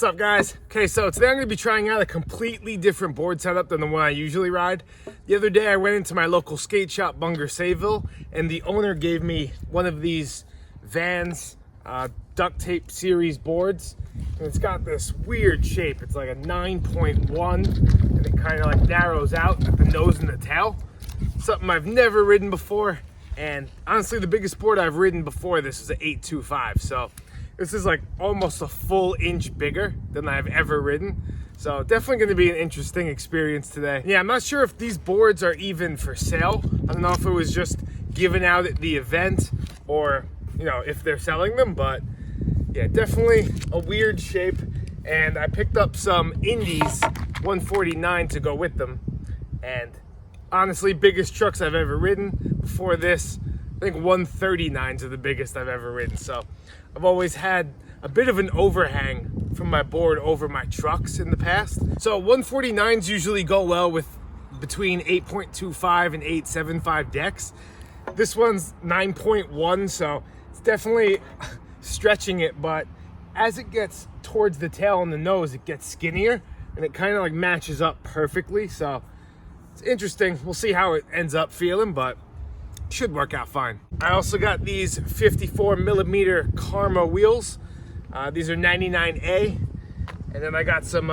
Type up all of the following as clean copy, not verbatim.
What's up, guys? Okay, so today I'm going to be trying out a completely different board setup than the one I usually ride. The other day I went into my local skate shop, Bunger Sayville, and the owner gave me one of these Vans Duct Tape Series boards. And it's got this weird shape. It's like a 9.1, and it kind of like narrows out at the nose and the tail. Something I've never ridden before, and honestly the biggest board I've ridden before this is an 825, so this is like almost a full inch bigger than I've ever ridden. So definitely going to be an interesting experience today. Yeah, I'm not sure if these boards are even for sale. I don't know if it was just given out at the event or, you know, if they're selling them, but yeah, definitely a weird shape. And I picked up some Indies 149 to go with them. And honestly, biggest trucks I've ever ridden. Before this, I think 139s are the biggest I've ever ridden. So I've always had a bit of an overhang from my board over my trucks in the past. So 149s usually go well with between 8.25 and 8.75 decks. This one's 9.1, so it's definitely stretching it, but as it gets towards the tail and the nose, it gets skinnier and it kind of like matches up perfectly. So it's interesting. We'll see how it ends up feeling, but should work out fine. I also got these 54 millimeter Karma wheels. These are 99A. And then I got some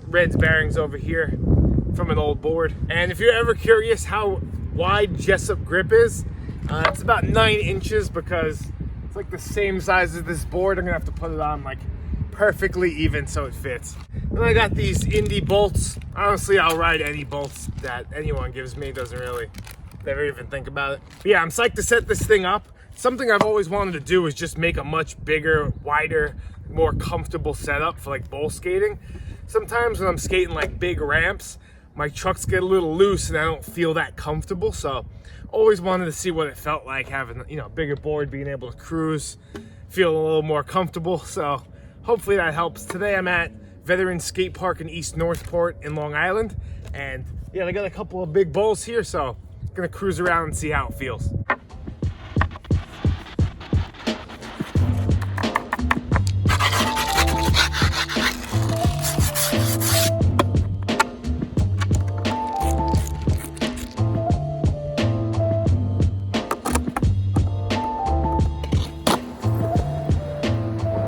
Reds bearings over here from an old board. And if you're ever curious how wide Jessup grip is, it's about 9 inches because it's like the same size as this board. I'm gonna have to put it on like perfectly even so it fits. And I got these Indie bolts. Honestly, I'll ride any bolts that anyone gives me. Doesn't really never even think about it. But yeah, I'm psyched to set this thing up. Something I've always wanted to do is just make a much bigger, wider, more comfortable setup for like bowl skating. Sometimes when I'm skating like big ramps, my trucks get a little loose and I don't feel that comfortable. So always wanted to see what it felt like having, you know, a bigger board, being able to cruise, feel a little more comfortable. So hopefully that helps. Today I'm at Veteran Skate Park in East Northport in Long Island. And yeah, they got a couple of big bowls here, so gonna cruise around and see how it feels.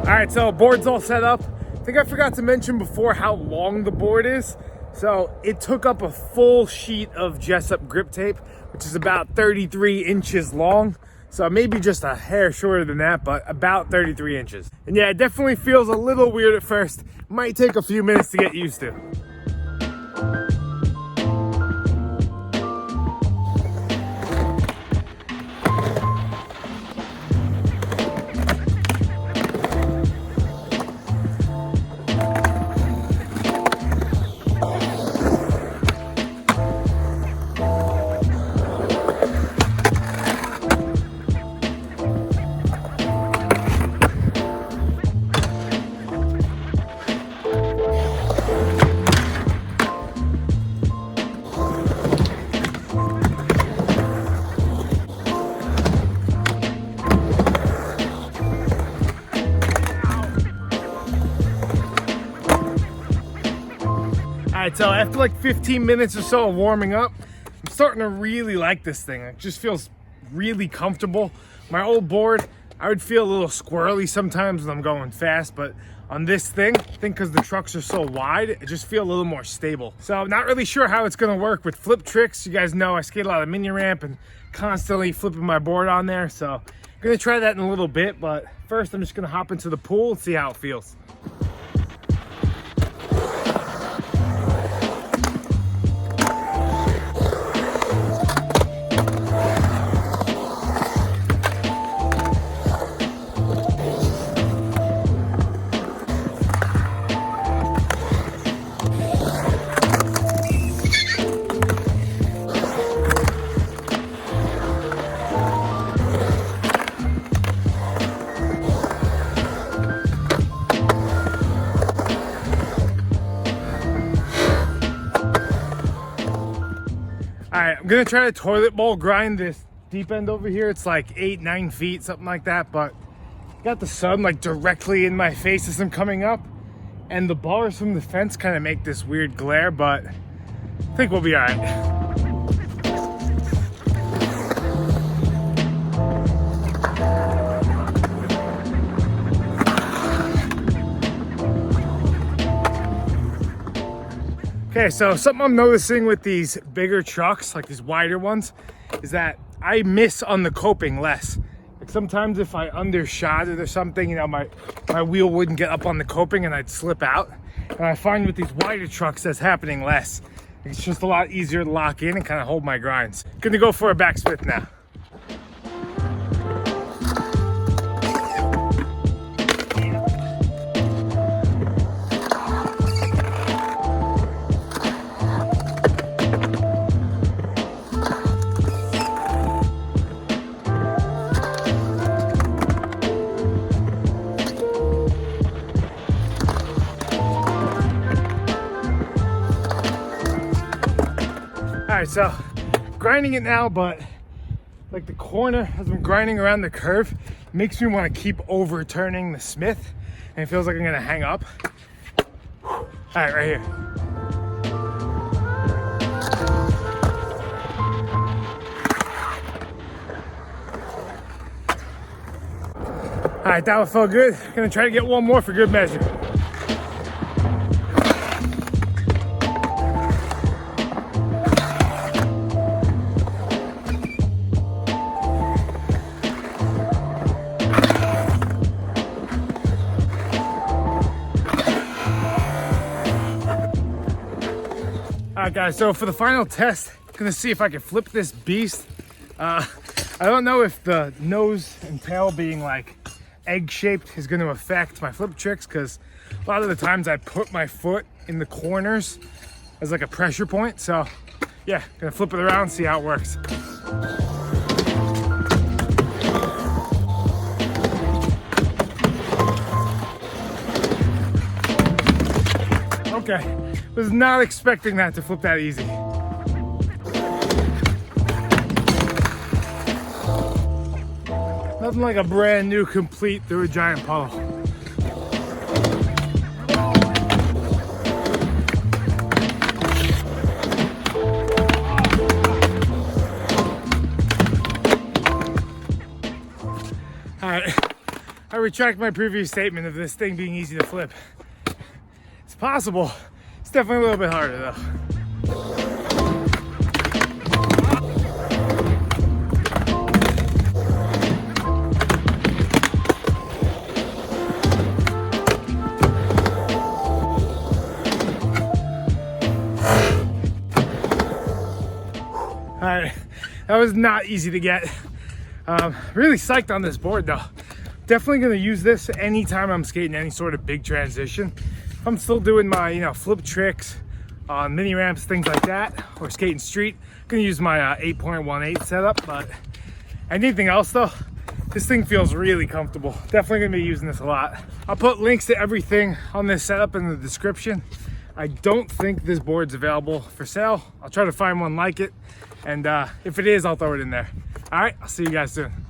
All right, so board's all set up. I think I forgot to mention before how long the board is. So it took up a full sheet of Jessup grip tape, which is about 33 inches long. So maybe just a hair shorter than that, but about 33 inches. And yeah, it definitely feels a little weird at first. Might take a few minutes to get used to. Alright, so after like 15 minutes or so of warming up, I'm starting to really like this thing. It just feels really comfortable. My old board, I would feel a little squirrely sometimes when I'm going fast, but on this thing, I think because the trucks are so wide, it just feels a little more stable. So not really sure how it's gonna work with flip tricks. You guys know I skate a lot of mini ramp and constantly flipping my board on there. So I'm gonna try that in a little bit, but first I'm just gonna hop into the pool and see how it feels. All right, I'm gonna try to toilet bowl grind this deep end over here. It's like 8-9 feet, something like that, but got the sun like directly in my face as I'm coming up, and the bars from the fence kind of make this weird glare, but I think we'll be all right. Okay, so something I'm noticing with these bigger trucks, like these wider ones, is that I miss on the coping less. Like sometimes if I undershot it or something, you know, my wheel wouldn't get up on the coping and I'd slip out. And I find with these wider trucks that's happening less. It's just a lot easier to lock in and kind of hold my grinds. Gonna go for a backsplit now. All right, so grinding it now, but like the corner as I'm grinding around the curve makes me want to keep overturning the Smith, and it feels like I'm gonna hang up. All right, right here. All right, that one felt good. Gonna try to get one more for good measure. All right, guys, so for the final test, I'm gonna see if I can flip this beast. I don't know if the nose and tail being like egg-shaped is gonna affect my flip tricks, because a lot of the times I put my foot in the corners as like a pressure point. So yeah, gonna flip it around, see how it works. Okay. Was not expecting that to flip that easy. Nothing like a brand new complete through a giant puddle. All right, I retract my previous statement of this thing being easy to flip. It's possible. It's definitely a little bit harder though. All right, that was not easy to get. Really psyched on this board though. Definitely gonna use this anytime I'm skating any sort of big transition. I'm still doing my, you know, flip tricks on mini ramps, things like that, or skating street. I'm gonna use my 8.18 setup, but anything else though, this thing feels really comfortable. Definitely gonna be using this a lot. I'll put links to everything on this setup in the description. I don't think this board's available for sale. I'll try to find one like it, and if it is, I'll throw it in there. All right, I'll see you guys soon.